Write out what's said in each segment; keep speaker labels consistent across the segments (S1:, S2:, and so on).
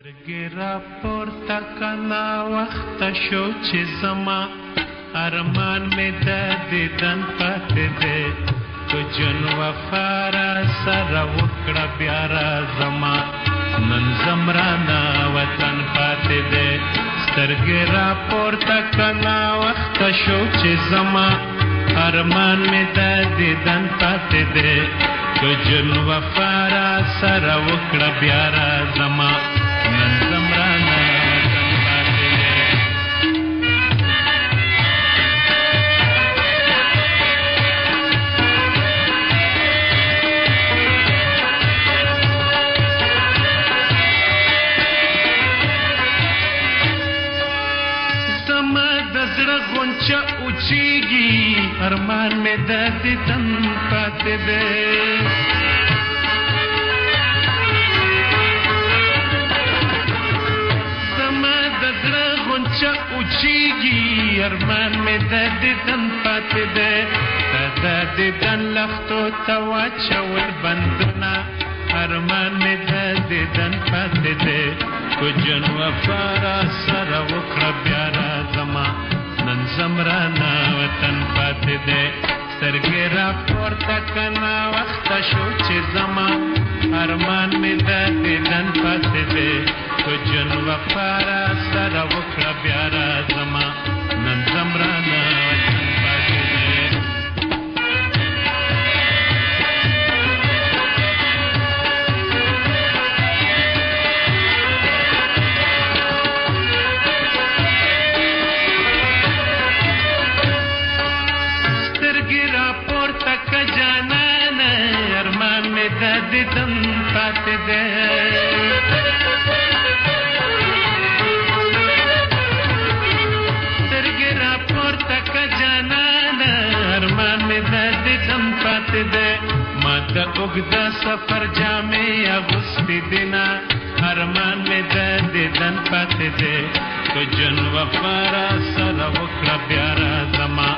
S1: سترګې راپورته کنا وخت شو چې زما ارمان مې د دیدن پاتې دی که جن وفا را سره وکړه بیا راځما نن زمرانه وطن پاتې دی سترګې راپورته کنا وخت شو چې زما ارمان مې د دیدن پاتې دی که جن وفا را سره وکړه بیا راځما نن زمرانه وطن پاتې دی زما د زړه غونچه اوچیږي ارمان مې د دیدن پاتې دی اوچیږي ارمان مې د دیدن پاتې دی د دیدن لختو ته واچول بندونه ارمان مې د دیدن پاتې دی که جن وفا را سره وکړه بیا راځما نن زمرانه وطن پاتې دی سترګې راپورته کنا وخته شو چې زما ارمان مې د دیدن پاتې دی که جن وفا را سره وکړه بیا راځما نن زمرانه وطن پاتې دی سترګې راپورته که جانانه ارمان مې د دیدن پاتې دی ما د اوږده سفر جامې اغوستې دینه ارمان مې د دیدن پاتې دی که جن وفا را سره وکړه بیا راځما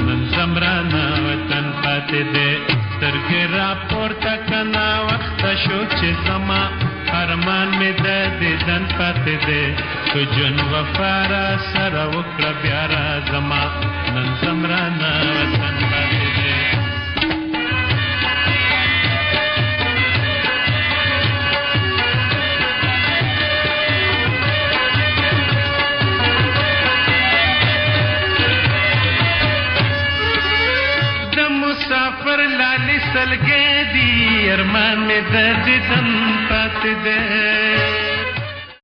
S1: نن زمرانه وطن پاتې دی سترګې راپورته کنا وخته شو چې زما ارمان مې د دیدن پاتې دی که جن وفا را سره وکړه بیا راځما نن زمرانه وطن پاتې دی مسافر لالی سلګې دي ارمان مې د دیدن پاتې دی